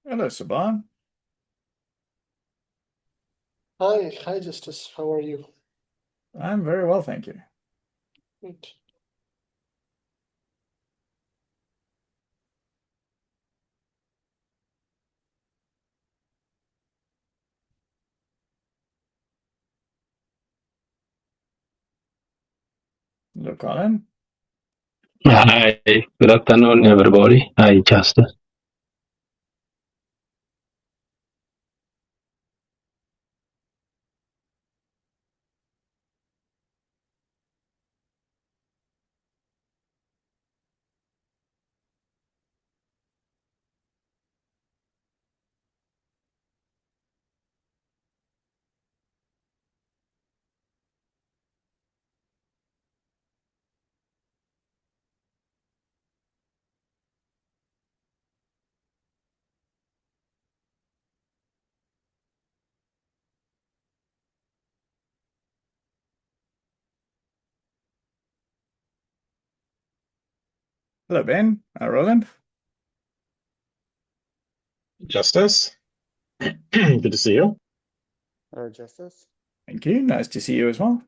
Hello, Saban. Hi, Justice. How are you? I'm very well, thank you. Good. Hello, Colin. Hi, good afternoon, everybody. Hi, Justice. Hello, Ben. Roland. Justice, good to see you. Justice. Thank you. Nice to see you as well.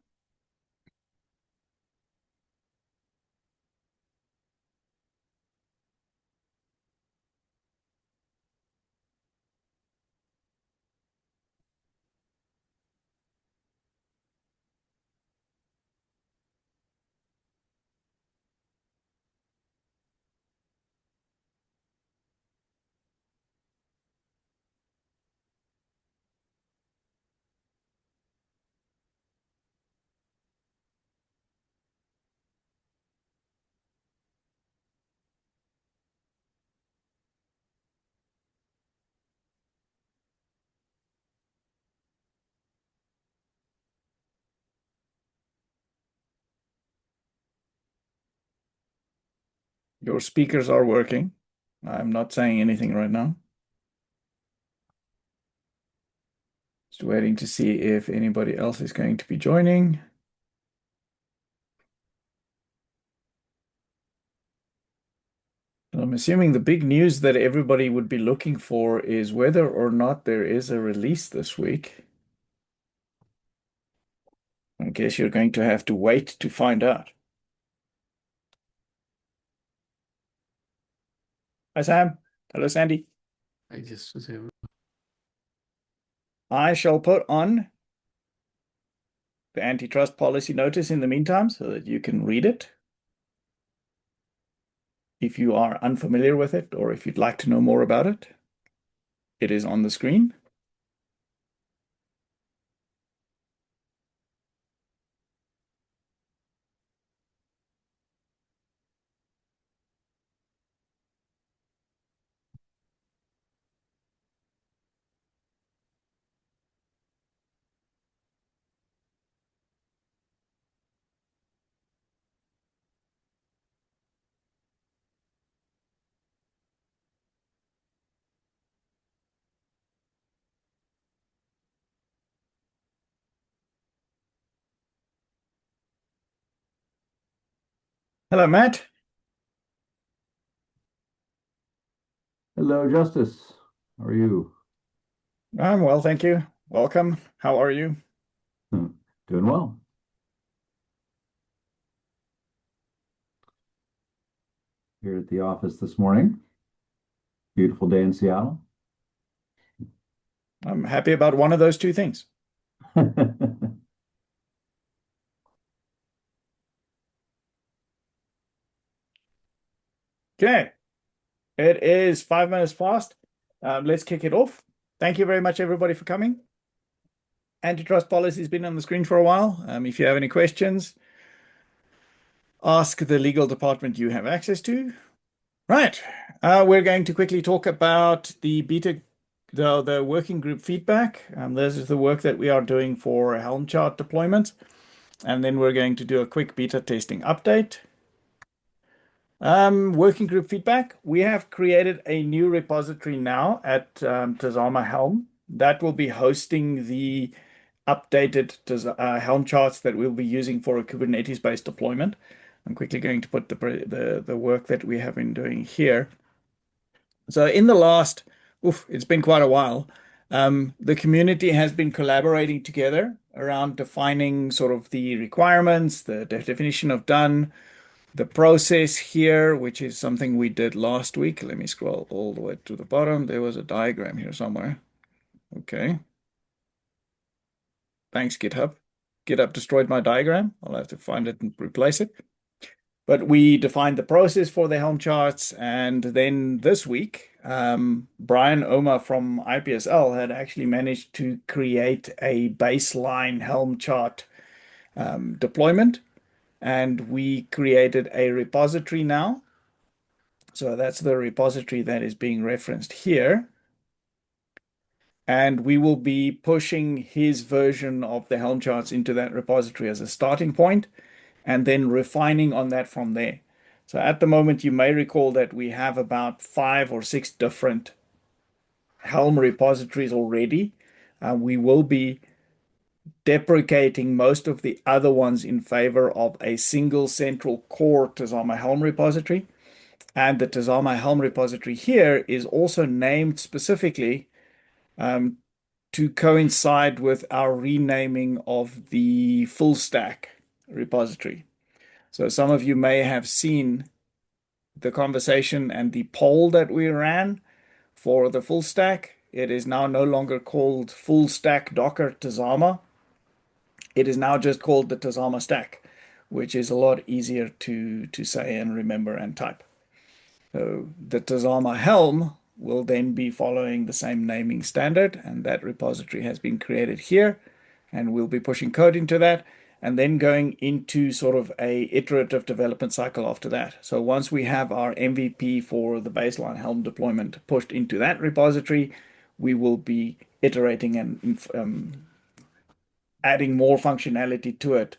Your speakers are working. I'm not saying anything right now. Just waiting to see if anybody else is going to be joining. I'm assuming the big news that everybody would be looking for is whether or not there is a release this week. I guess you're going to have to wait to find out. Hi, Sam. Hello, Sandy. I just was able. I shall put on the antitrust policy notice in the meantime so that you can read it. If you are unfamiliar with it or if you'd like to know more about it, it is on the screen. Hello, Matt. Hello, Justice. How are you? I'm well, thank you. Welcome. How are you? Doing well. Here at the office this morning. Beautiful day in Seattle. I'm happy about one of those two things. Okay. It is 5 minutes past. Let's kick it off. Thank you very much, everybody, for coming. Antitrust policy has been on the screen for a while. If you have any questions, ask the legal department you have access to. Right. We're going to quickly talk about the working group feedback. This is the work that we are doing for Helm chart deployment. And then we're going to do a quick beta testing update. Working group feedback. We have created a new repository now at Tazama Helm that will be hosting the updated Helm charts that we'll be using for a Kubernetes-based deployment. I'm quickly going to put the work that we have been doing here. So in the last it's been quite a while. The community has been collaborating together around defining sort of the requirements, the definition of done, the process here, which is something we did last week. Let me scroll all the way to the bottom. There was a diagram here somewhere. Okay. Thanks, GitHub. GitHub destroyed my diagram. I'll have to find it and replace it. But we defined the process for the Helm charts. And then this week, Brian Oma from IPSL had actually managed to create a baseline Helm chart deployment. And we created a repository now. So that's the repository that is being referenced here. And we will be pushing his version of the Helm charts into that repository as a starting point, and then refining on that from there. So at the moment, you may recall that we have about 5 or 6 different Helm repositories already. We will be deprecating most of the other ones in favor of a single central core Tazama Helm repository. And the Tazama Helm repository here is also named specifically to coincide with our renaming of the full stack repository. So some of you may have seen the conversation and the poll that we ran for the full stack. It is now no longer called full stack Docker Tazama. It is now just called the Tazama stack, which is a lot easier to say and remember and type. So the Tazama Helm will then be following the same naming standard, and that repository has been created here, and we'll be pushing code into that, and then going into sort of a iterative development cycle after that. So once we have our MVP for the baseline Helm deployment pushed into that repository, we will be iterating and adding more functionality to it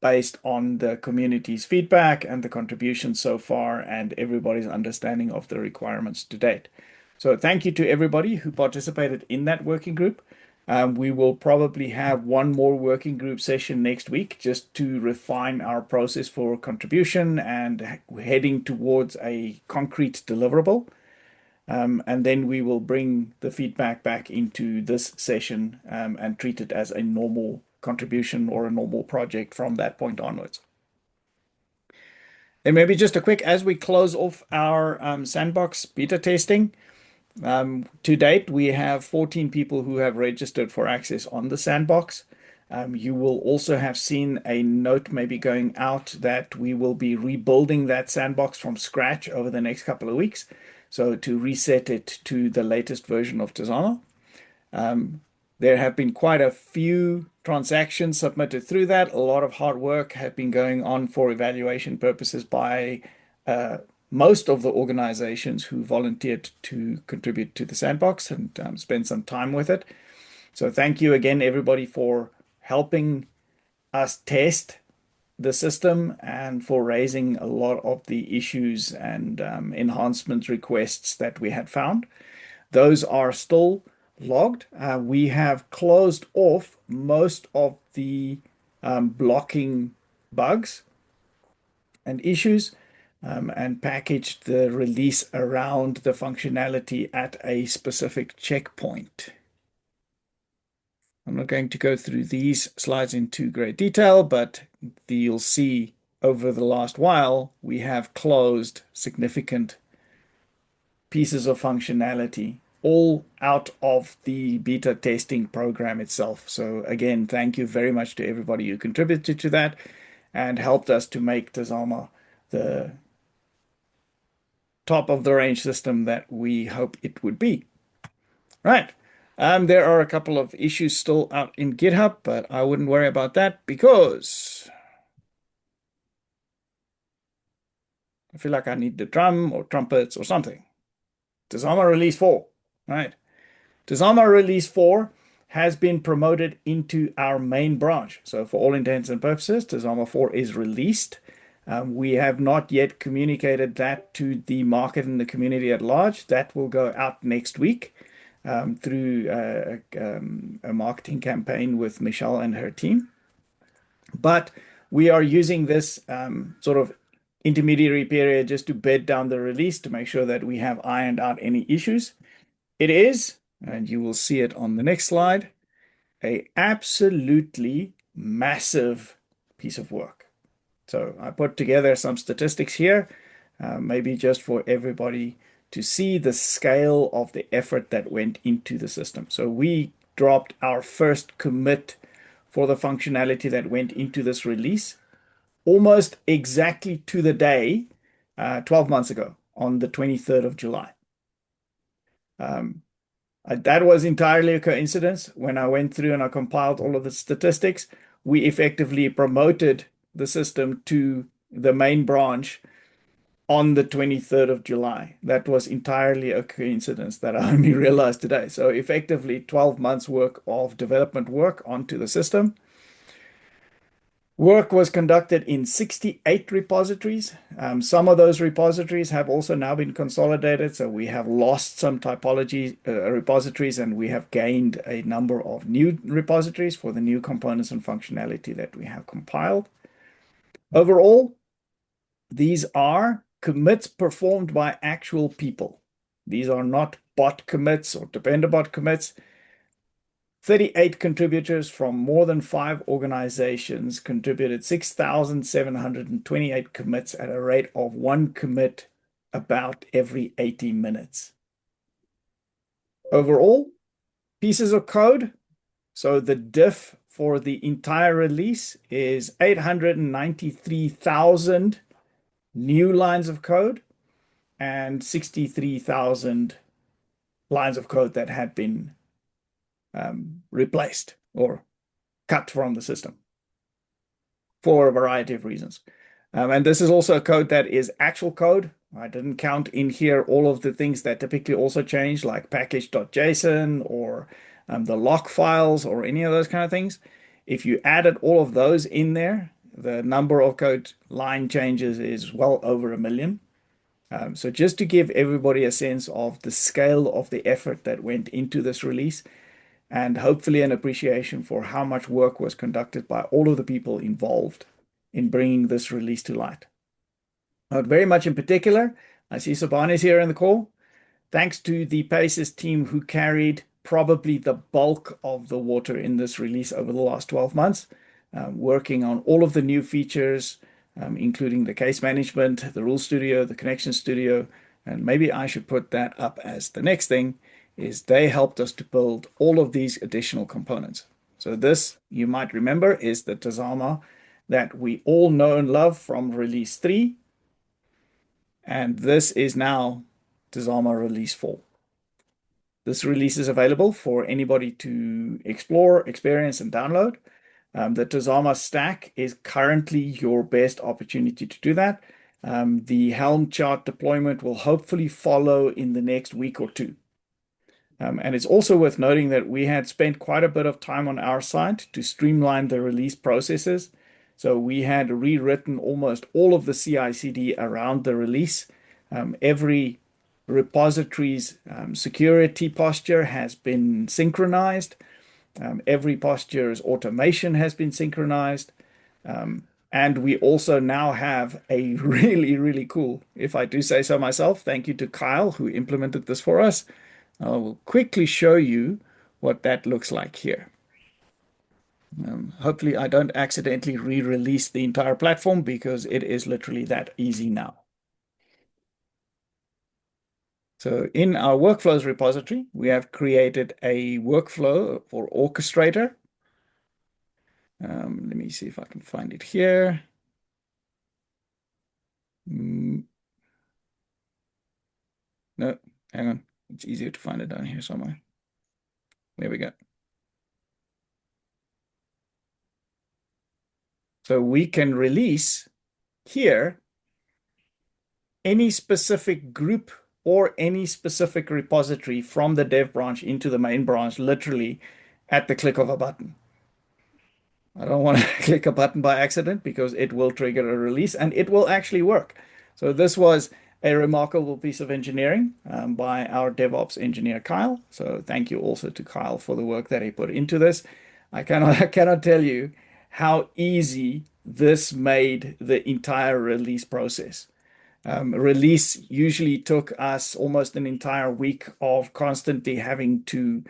based on the community's feedback and the contributions so far and everybody's understanding of the requirements to date. So thank you to everybody who participated in that working group. We will probably have one more working group session next week just to refine our process for contribution and heading towards a concrete deliverable. And then we will bring the feedback back into this session and treat it as a normal contribution or a normal project from that point onwards. And maybe just a quick, as we close off our sandbox beta testing, to date, we have 14 people who have registered for access on the sandbox. You will also have seen a note maybe going out that we will be rebuilding that sandbox from scratch over the next couple of weeks. So to reset it to the latest version of Tazama. There have been quite a few transactions submitted through that. A lot of hard work has been going on for evaluation purposes by most of the organizations who volunteered to contribute to the sandbox and spend some time with it. So thank you again, everybody, for helping us test the system and for raising a lot of the issues and enhancement requests that we had found. Those are still logged. We have closed off most of the blocking bugs and issues and packaged the release around the functionality at a specific checkpoint. I'm not going to go through these slides in too great detail, but you'll see over the last while, we have closed significant pieces of functionality all out of the beta testing program itself. So again, thank you very much to everybody who contributed to that and helped us to make Tazama the top of the range system that we hope it would be. Right. There are a couple of issues still out in GitHub, but I wouldn't worry about that because I feel like I need the drum or trumpets or something. Tazama Release 4, right? Tazama Release 4 has been promoted into our main branch. So for all intents and purposes, Tazama 4 is released. We have not yet communicated that to the market and the community at large. That will go out next week through a marketing campaign with Michelle and her team. But we are using this sort of intermediary period just to bed down the release to make sure that we have ironed out any issues. It is, and you will see it on the next slide, a absolutely massive piece of work. So I put together some statistics here, maybe just for everybody to see the scale of the effort that went into the system. So we dropped our first commit for the functionality that went into this release almost exactly to the day, 12 months ago, on the 23rd of July. That was entirely a coincidence. When I went through and I compiled all of the statistics, we effectively promoted the system to the main branch on the 23rd of July. That was entirely a coincidence that I only realized today. So effectively 12 months work of development work onto the system. Work was conducted in 68 repositories. Some of those repositories have also now been consolidated, so we have lost some typology repositories and we have gained a number of new repositories for the new components and functionality that we have compiled. Overall, these are commits performed by actual people. These are not bot commits or Dependabot commits. 38 contributors from more than 5 organizations contributed 6,728 commits at a rate of 1 commit about every 80 minutes. Overall, pieces of code. So the diff for the entire release is 893,000 new lines of code and 63,000 lines of code that had been replaced or cut from the system for a variety of reasons. And this is also a code that is actual code. I didn't count in here all of the things that typically also change, like package.json or the lock files or any of those kind of things. If you added all of those in there, the number of code line changes is well over 1 million. So just to give everybody a sense of the scale of the effort that went into this release, and hopefully an appreciation for how much work was conducted by all of the people involved in bringing this release to light. But very much in particular, I see Sabani is here in the call. Thanks to the Paces team who carried probably the bulk of the water in this release over the last 12 months, working on all of the new features, including the case management, the rule studio, the connection studio, and maybe I should put that up as the next thing, is they helped us to build all of these additional components. So this, you might remember, is the Tazama that we all know and love from release 3. And this is now Tazama release 4. This release is available for anybody to explore, experience, and download. The Tazama stack is currently your best opportunity to do that. The Helm chart deployment will hopefully follow in the next week or two. And it's also worth noting that we had spent quite a bit of time on our side to streamline the release processes. So we had rewritten almost all of the CI/CD around the release. Every repository's security posture has been synchronized. Every posture's automation has been synchronized. And we also now have a really, really cool, if I do say so myself, thank you to Kyle who implemented this for us. I will quickly show you what that looks like here. Hopefully I don't accidentally re-release the entire platform because it is literally that easy now. So in our workflows repository, we have created a workflow for orchestrator. Let me see if I can find it here. No, hang on. It's easier to find it down here somewhere. There we go. So we can release here any specific group or any specific repository from the dev branch into the main branch, literally at the click of a button. I don't want to click a button by accident because it will trigger a release and it will actually work. So this was a remarkable piece of engineering by our DevOps engineer, Kyle. So thank you also to Kyle for the work that he put into this. I cannot tell you how easy this made the entire release process. Release usually took us almost an entire week of constantly having to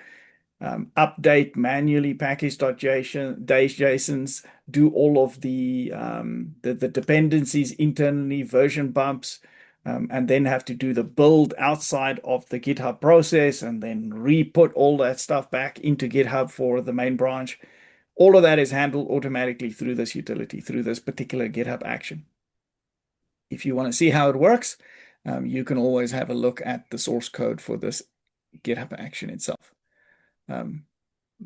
update manually package.jsons, do all of the dependencies internally, version bumps, and then have to do the build outside of the GitHub process and then re-put all that stuff back into GitHub for the main branch. All of that is handled automatically through this utility, through this particular GitHub action. If you want to see how it works, you can always have a look at the source code for this GitHub action itself.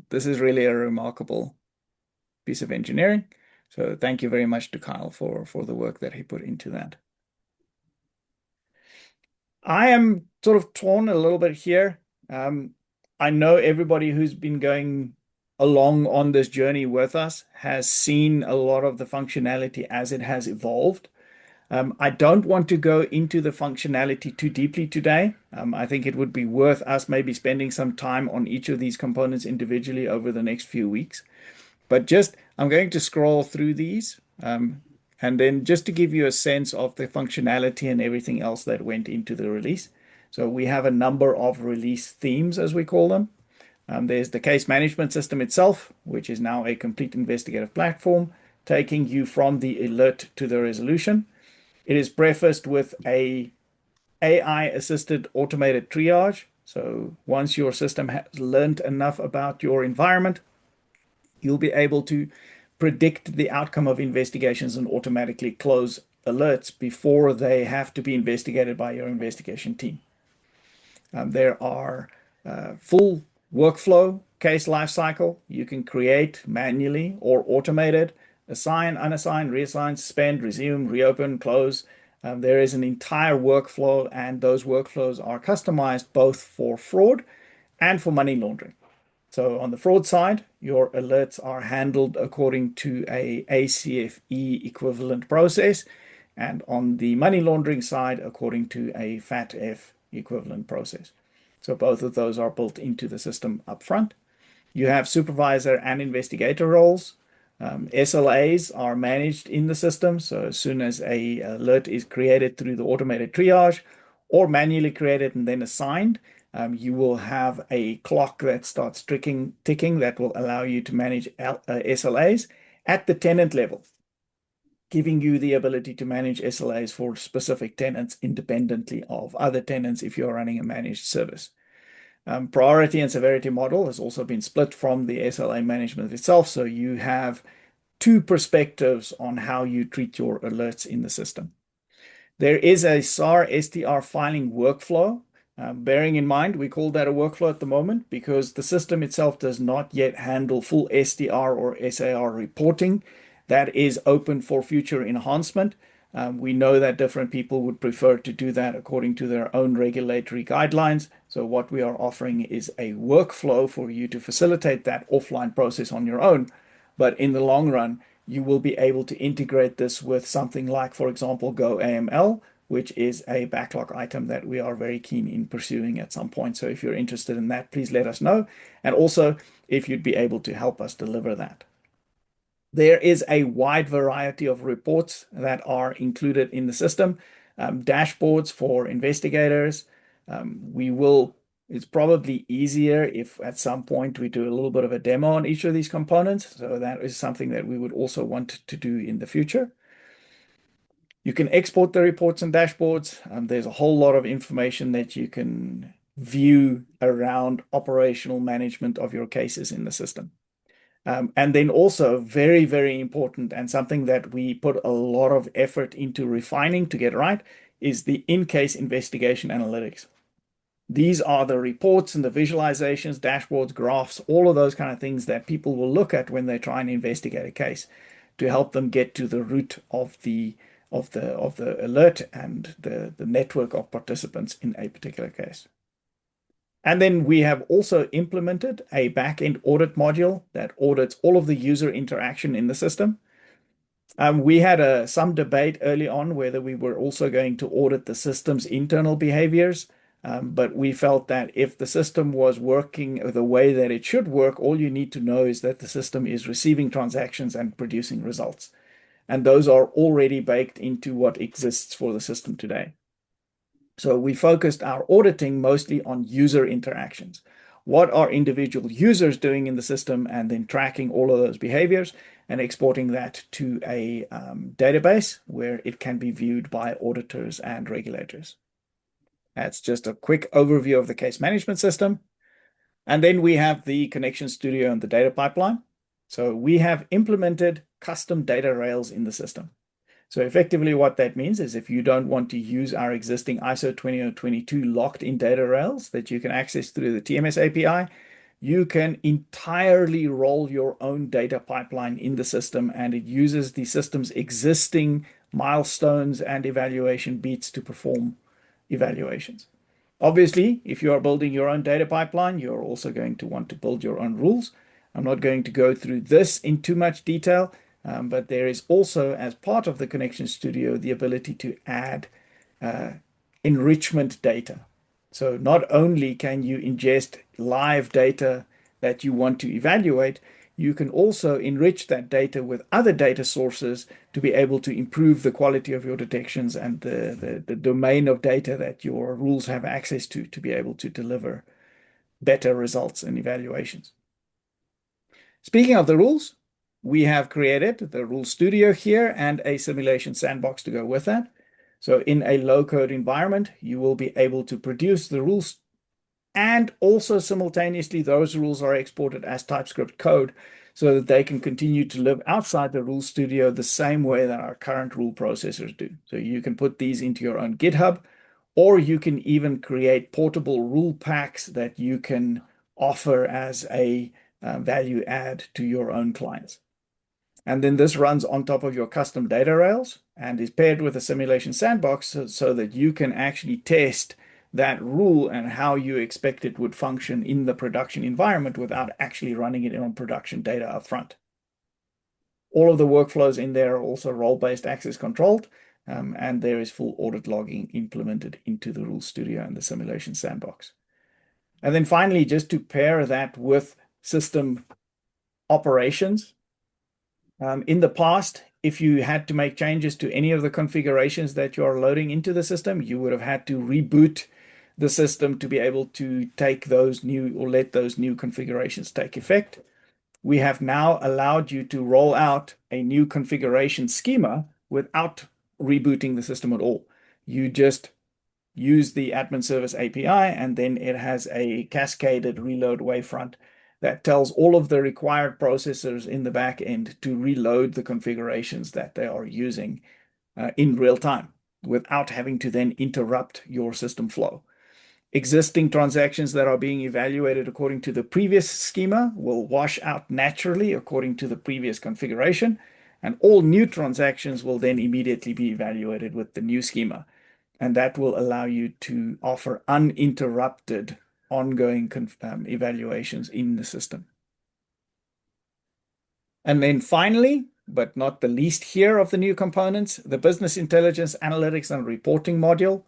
This is really a remarkable piece of engineering. So thank you very much to Kyle for the work that he put into that. I am sort of torn a little bit here. I know everybody who's been going along on this journey with us has seen a lot of the functionality as it has evolved. I don't want to go into the functionality too deeply today. I think it would be worth us maybe spending some time on each of these components individually over the next few weeks. But I'm going to scroll through these and then just to give you a sense of the functionality and everything else that went into the release. So we have a number of release themes, as we call them. There's the case management system itself, which is now a complete investigative platform, taking you from the alert to the resolution. It is prefaced with a AI-assisted automated triage. So once your system has learned enough about your environment, you'll be able to predict the outcome of investigations and automatically close alerts before they have to be investigated by your investigation team. There are full workflow case lifecycle. You can create manually or automated, assign, unassign, reassign, suspend, resume, reopen, close. There is an entire workflow, and those workflows are customized both for fraud and for money laundering. So on the fraud side, your alerts are handled according to a ACFE equivalent process, and on the money laundering side, according to a FATF equivalent process. So both of those are built into the system up front. You have supervisor and investigator roles. SLAs are managed in the system. So as soon as a alert is created through the automated triage or manually created and then assigned, you will have a clock that starts ticking that will allow you to manage SLAs at the tenant level, giving you the ability to manage SLAs for specific tenants independently of other tenants if you're running a managed service. Priority and severity model has also been split from the SLA management itself, so you have two perspectives on how you treat your alerts in the system. There is a SAR STR filing workflow. Bearing in mind, we call that a workflow at the moment because the system itself does not yet handle full STR or SAR reporting. That is open for future enhancement. We know that different people would prefer to do that according to their own regulatory guidelines. So what we are offering is a workflow for you to facilitate that offline process on your own. But in the long run, you will be able to integrate this with something like, for example, GoAML, which is a backlog item that we are very keen in pursuing at some point. So if you're interested in that, please let us know. And also, if you'd be able to help us deliver that. There is a wide variety of reports that are included in the system, dashboards for investigators. It's probably easier if at some point we do a little bit of a demo on each of these components. So that is something that we would also want to do in the future. You can export the reports and dashboards. There's a whole lot of information that you can view around operational management of your cases in the system. And then also very, very important and something that we put a lot of effort into refining to get right is the in-case investigation analytics. These are the reports and the visualizations, dashboards, graphs, all of those kind of things that people will look at when they try and investigate a case to help them get to the root of the alert and the network of participants in a particular case. And then we have also implemented a back-end audit module that audits all of the user interaction in the system. We had some debate early on whether we were also going to audit the system's internal behaviors, but we felt that if the system was working the way that it should work, all you need to know is that the system is receiving transactions and producing results. and those are already baked into what exists for the system today. So we focused our auditing mostly on user interactions. What are individual users doing in the system, and then tracking all of those behaviors and exporting that to a database where it can be viewed by auditors and regulators. That's just a quick overview of the case management system. And then we have the Connection Studio and the data pipeline. So we have implemented custom data rails in the system. So effectively what that means is if you don't want to use our existing ISO 20022 locked-in data rails that you can access through the TMS API, you can entirely roll your own data pipeline in the system, and it uses the system's existing milestones and evaluation beats to perform evaluations. Obviously, if you are building your own data pipeline, you're also going to want to build your own rules. I'm not going to go through this in too much detail, but there is also, as part of the Connection Studio, the ability to add enrichment data. So not only can you ingest live data that you want to evaluate, you can also enrich that data with other data sources to be able to improve the quality of your detections and the domain of data that your rules have access to be able to deliver better results and evaluations. Speaking of the rules, we have created the Rule Studio here and a simulation sandbox to go with that. So in a low-code environment, you will be able to produce the rules, and also simultaneously those rules are exported as TypeScript code so that they can continue to live outside the Rule Studio the same way that our current rule processors do. So you can put these into your own GitHub, or you can even create portable rule packs that you can offer as a value add to your own clients. And then this runs on top of your custom data rails and is paired with a simulation sandbox so that you can actually test that rule and how you expect it would function in the production environment without actually running it on production data up front. All of the workflows in there are also role-based access controlled, and there is full audit logging implemented into the Rule Studio and the simulation sandbox. And then finally, just to pair that with system operations, in the past, if you had to make changes to any of the configurations that you are loading into the system, you would have had to reboot the system to be able to take those new or let those new configurations take effect. We have now allowed you to roll out a new configuration schema without rebooting the system at all. You just use the admin service API, and then it has a cascaded reload wavefront that tells all of the required processors in the back end to reload the configurations that they are using in real time without having to then interrupt your system flow. Existing transactions that are being evaluated according to the previous schema will wash out naturally according to the previous configuration, and all new transactions will then immediately be evaluated with the new schema. And that will allow you to offer uninterrupted ongoing evaluations in the system. And then finally, but not the least here of the new components, the business intelligence, analytics, and reporting module,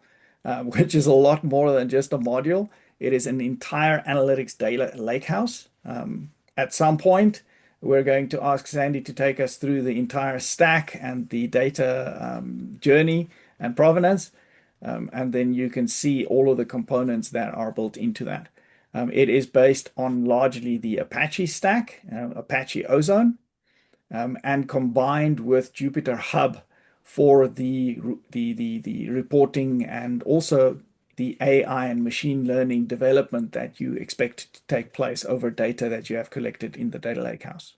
which is a lot more than just a module. It is an entire analytics data lakehouse. At some point, we're going to ask Sandy to take us through the entire stack and the data journey and provenance. And then you can see all of the components that are built into that. It is based on largely the Apache stack, Apache Ozone, and combined with Jupyter Hub for the reporting and also the AI and machine learning development that you expect to take place over data that you have collected in the data lakehouse.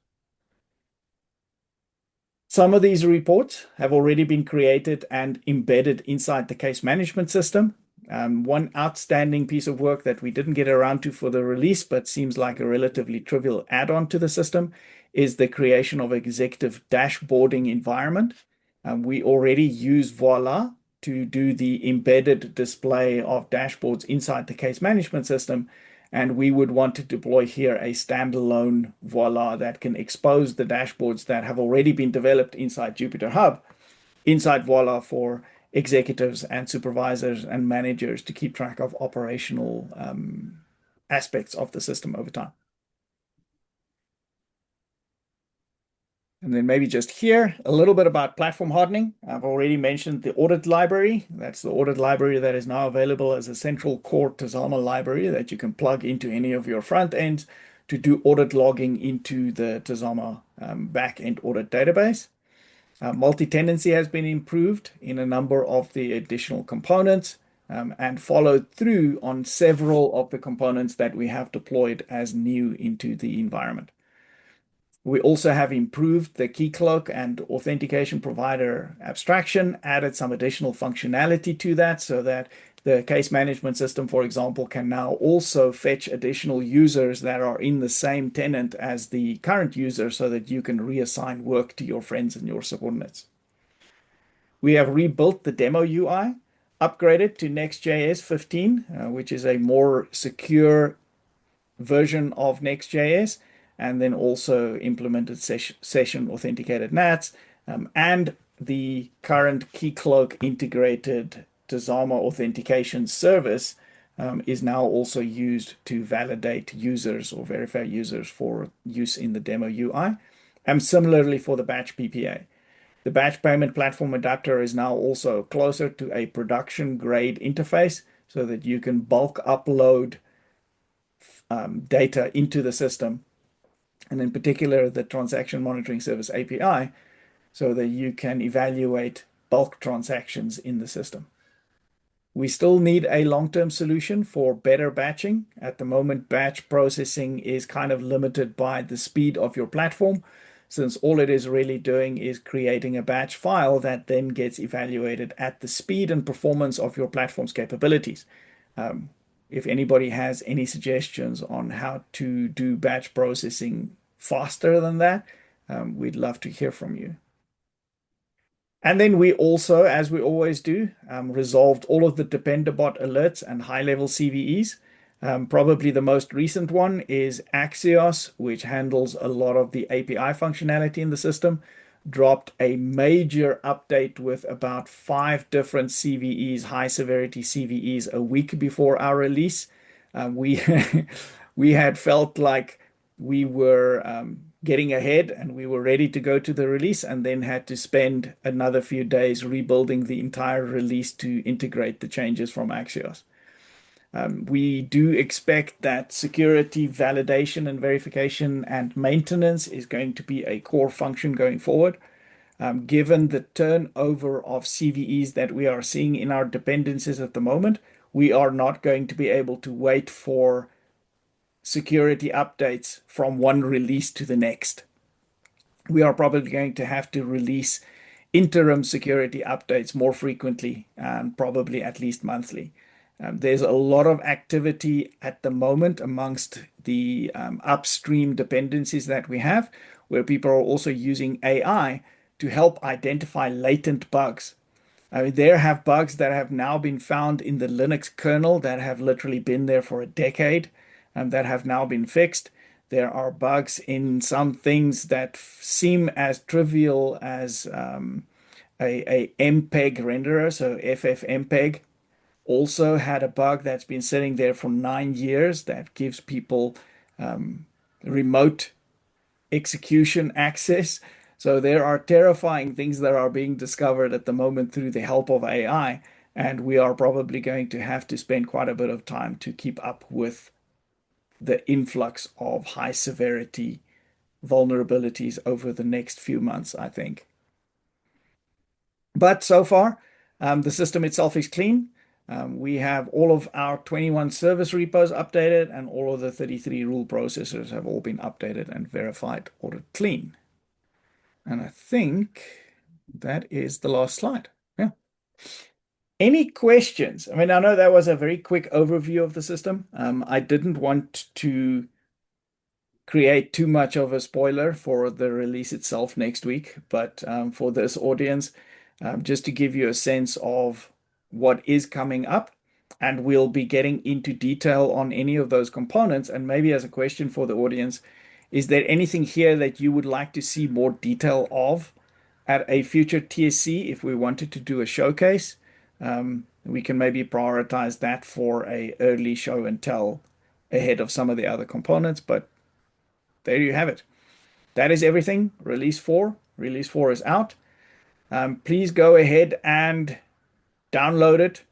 Some of these reports have already been created and embedded inside the case management system. One outstanding piece of work that we didn't get around to for the release, but seems like a relatively trivial add-on to the system, is the creation of executive dashboarding environment. We already use Voila to do the embedded display of dashboards inside the case management system. And we would want to deploy here a standalone Voila that can expose the dashboards that have already been developed inside Jupyter Hub, inside Voila for executives and supervisors and managers to keep track of operational aspects of the system over time. And then maybe just here, a little bit about platform hardening. I've already mentioned the audit library. That's the audit library that is now available as a central core Tazama library that you can plug into any of your front ends to do audit logging into the Tazama back-end audit database. Multi-tenancy has been improved in a number of the additional components and followed through on several of the components that we have deployed as new into the environment. We also have improved the key cloak and authentication provider abstraction, added some additional functionality to that so that the case management system, for example, can now also fetch additional users that are in the same tenant as the current user so that you can reassign work to your friends and your subordinates. We have rebuilt the demo UI, upgraded to Next.js 15, which is a more secure version of Next.js, and then also implemented session authenticated NATs, and the current Keycloak integrated Tazama authentication service is now also used to validate users or verify users for use in the demo UI, and similarly for the batch PPA. The batch payment platform adapter is now also closer to a production grade interface so that you can bulk upload data into the system, and in particular the transaction monitoring service API, so that you can evaluate bulk transactions in the system. We still need a long-term solution for better batching. At the moment, batch processing is kind of limited by the speed of your platform, since all it is really doing is creating a batch file that then gets evaluated at the speed and performance of your platform's capabilities. If anybody has any suggestions on how to do batch processing faster than that, we'd love to hear from you. And then we also, as we always do, resolved all of the Dependabot alerts and high-level CVEs. Probably the most recent one is Axios, which handles a lot of the API functionality in the system, dropped a major update with about 5 different CVEs, high severity CVEs, a week before our release. We we had felt like we were getting ahead and we were ready to go to the release, and then had to spend another few days rebuilding the entire release to integrate the changes from Axios. We do expect that security validation and verification and maintenance is going to be a core function going forward. Given the turnover of CVEs that we are seeing in our dependencies at the moment, we are not going to be able to wait for security updates from one release to the next. We are probably going to have to release interim security updates more frequently and probably at least monthly. There's a lot of activity at the moment amongst the upstream dependencies that we have, where people are also using AI to help identify latent bugs. I mean, there have bugs that have now been found in the Linux kernel that have literally been there for a decade and that have now been fixed. There are bugs in some things that seem as trivial as a MPEG renderer, so FFmpeg. Also had a bug that's been sitting there for 9 years that gives people remote execution access. So there are terrifying things that are being discovered at the moment through the help of AI, and we are probably going to have to spend quite a bit of time to keep up with the influx of high severity vulnerabilities over the next few months, I think. But so far, the system itself is clean. We have all of our 21 service repos updated, and all of the 33 rule processors have all been updated and verified audit clean. And I think that is the last slide. Yeah. Any questions? I mean, I know that was a very quick overview of the system. I didn't want to create too much of a spoiler for the release itself next week, but for this audience, just to give you a sense of what is coming up, and we'll be getting into detail on any of those components. And maybe as a question for the audience, is there anything here that you would like to see more detail of at a future TSC if we wanted to do a showcase? We can maybe prioritize that for a early show and tell ahead of some of the other components, but there you have it. that is everything. Release 4. Release 4 is out. Please go ahead and download it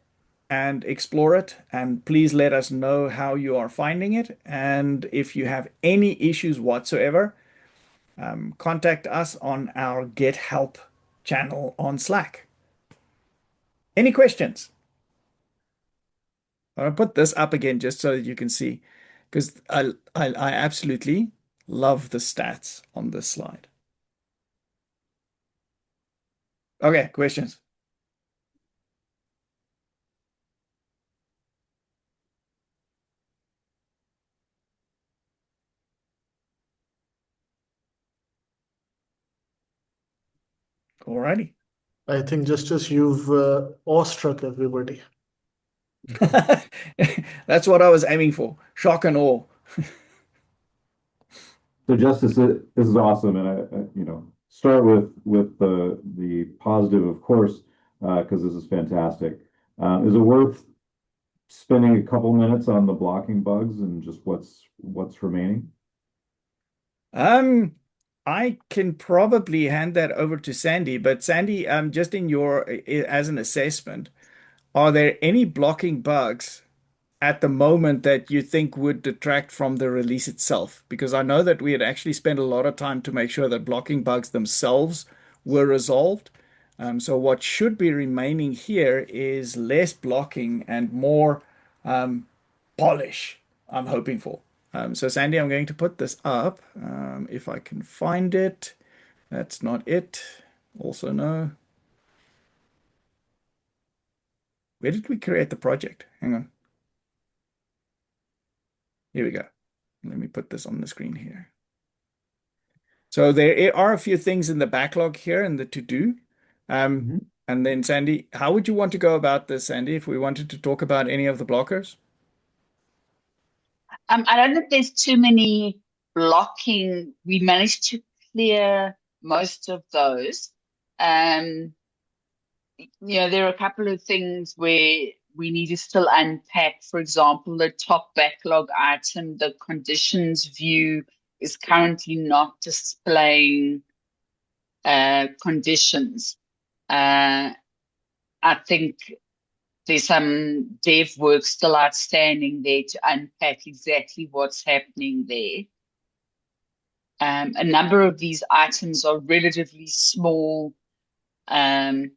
and explore it. And please let us know how you are finding it. And if you have any issues whatsoever, contact us on our Get Help channel on Slack. Any questions? I'm gonna put this up again just so that you can see, because I absolutely love the stats on this slide. Okay, questions? Alrighty. I think Justice, you've awestruck everybody. That's what I was aiming for. Shock and awe. So Justice, this is awesome, and I start with the positive, of course, because this is fantastic. Is it worth spending a couple minutes on the blocking bugs and just what's remaining? I can probably hand that over to Sandy, but Sandy, just in your as an assessment, are there any blocking bugs at the moment that you think would detract from the release itself? Because I know that we had actually spent a lot of time to make sure that blocking bugs themselves were resolved. So what should be remaining here is less blocking and more polish, I'm hoping for. So Sandy, I'm going to put this up if I can find it. That's not it. Also no. Where did we create the project? Hang on. Here we go. Let me put this on the screen here. So there are a few things in the backlog here and the to-do. And then Sandy, how would you want to go about this, Sandy, if we wanted to talk about any of the blockers? I don't think there's too many blocking. We managed to clear most of those. There are a couple of things where we need to still unpack. For example, the top backlog item, the conditions view is currently not displaying conditions. I think there's some dev work still outstanding there to unpack exactly what's happening there. A number of these items are relatively small, and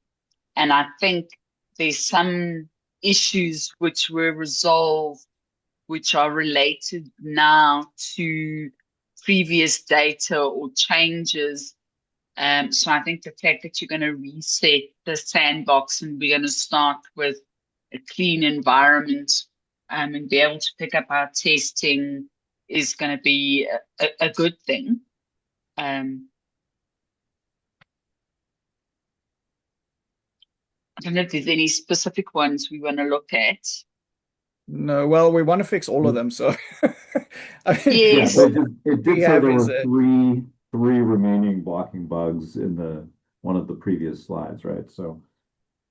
I think there's some issues which were resolved, which are related now to previous data or changes. So I think the fact that you're going to reset the sandbox and we're going to start with a clean environment and be able to pick up our testing is going to be a good thing. I don't know if there's any specific ones we want to look at. No, well, we want to fix all of them, so I mean, Yes. Yeah, it did we say have there is were three remaining blocking bugs in one of the previous slides, right? So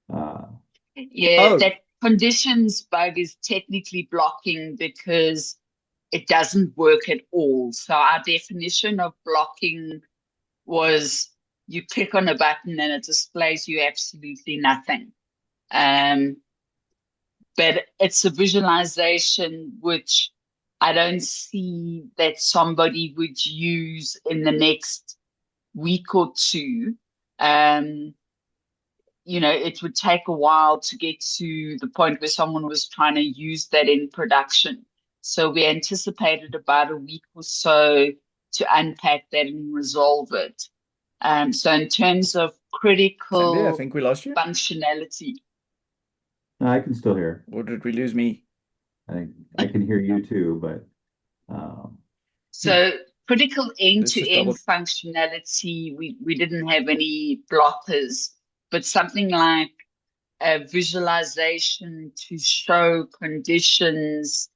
that conditions bug is technically blocking because it doesn't work at all. So our definition of blocking was you click on a button and it displays you absolutely nothing. But it's a visualization which I don't see that somebody would use in the next week or two. It would take a while to get to the point where someone was trying to use that in production. So we anticipated about a week or so to unpack that and resolve it. So in terms of critical Sandy, I think we lost you. functionality. I can still hear. Or did we lose me? I can hear you too, but So critical end-to-end double- functionality, we didn't have any blockers, but something like a visualization to show conditions,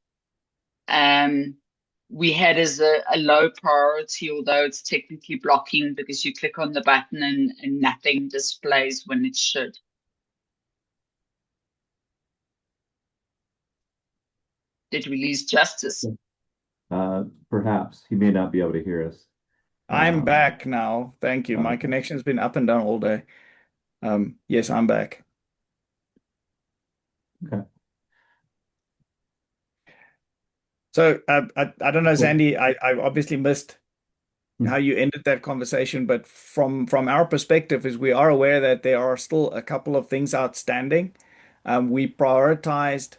we had as a low priority, although it's technically blocking because you click on the button and nothing displays when it should. Did we lose Justice? perhaps he may not be able to hear us. I'm back now. Thank you. My Okay. connection's been up and down all day. Yes, I'm back. Okay. So I don't know, Cool. Sandy. I obviously missed how you ended that conversation, but from our perspective, is we are aware that there are still a couple of things outstanding. We prioritized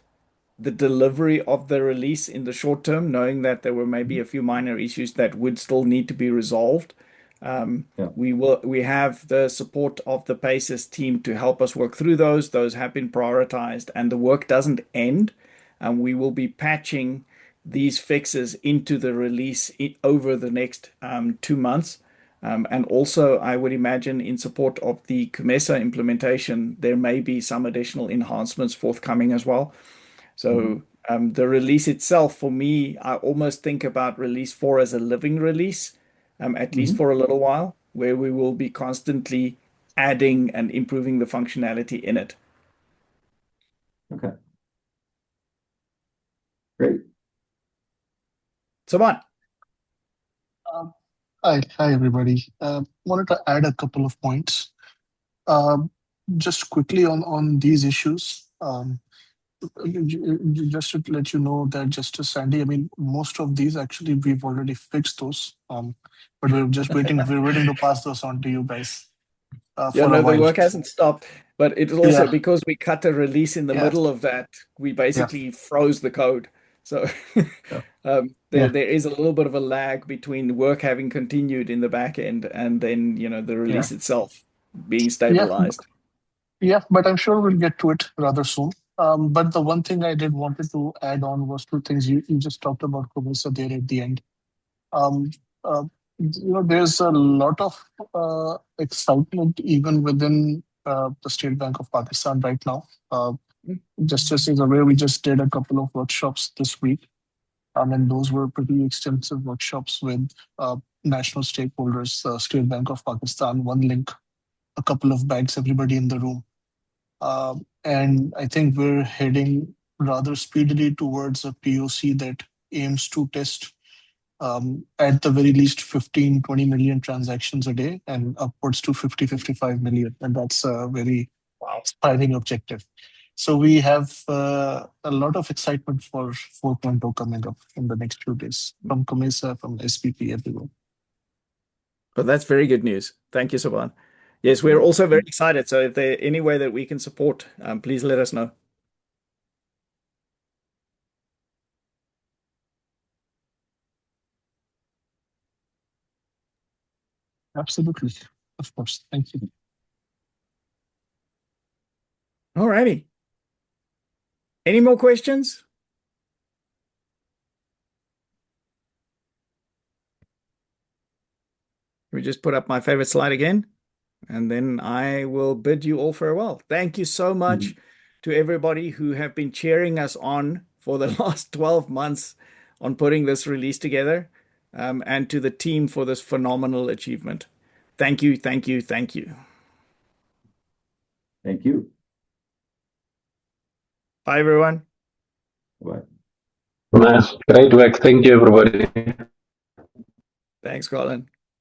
the delivery of the release in the short term, knowing that there were maybe a few minor issues that would still need to be resolved. Yeah. We have the support of the Paces team to help us work through those. Those have been prioritized, and the work doesn't end. And we will be patching these fixes into the release over the next 2 months. And also, I would imagine in support of the COMESA implementation, there may be some additional enhancements forthcoming as well. So the release itself, for me, I almost think about release 4 as a living release, at least for a little while, where we will be constantly adding and improving the functionality in it. Okay. Great. Saban. Hi, everybody. Wanted to add a couple of points. Just quickly on these issues. Just to let you know that Justice Sandy, I mean, most of these actually we've already fixed those. But we're just waiting. We're waiting to pass those on to you guys Yeah, for a no, the while. work hasn't stopped, but it's also Yeah, because we cut a release in the yeah, middle of that, we yeah, basically froze the code. So yeah, there yeah, there is a little bit of a lag between work having continued in the back end and then, the yeah, release itself being yeah, stabilized. yeah. But I'm sure we'll get to it rather soon. But the one thing I did wanted to add on was two things. You just talked about Comisa there at the end. Um, uh, there's a lot of excitement even within the State Bank of Pakistan right now. Justice is aware, we just did a couple of workshops this week, and those were pretty extensive workshops with national stakeholders, State Bank of Pakistan, One Link, a couple of banks, everybody in the room. And I think we're heading rather speedily towards a POC that aims to test at the very least 15, 20 million transactions a day and upwards to 50, 55 million. And that's a very aspiring objective. So we have a lot of excitement for 4.0 coming up in the next few days from Comesa, from SPP, everyone. But that's very good news. Thank you, Saban. Yes, we're also very excited. So if there any way that we can support, please let us know. Absolutely. Of course. Thank you. All righty. Any more questions? Let me just put up my favorite slide again, and then I will bid you all farewell. Thank you so much to everybody who have been cheering us on for the last 12 months on putting this release together, and to the team for this phenomenal achievement. Thank you, thank you, thank you. Thank you. Bye, everyone. Bye. Great work. Thank you, everybody. Thanks, Colin.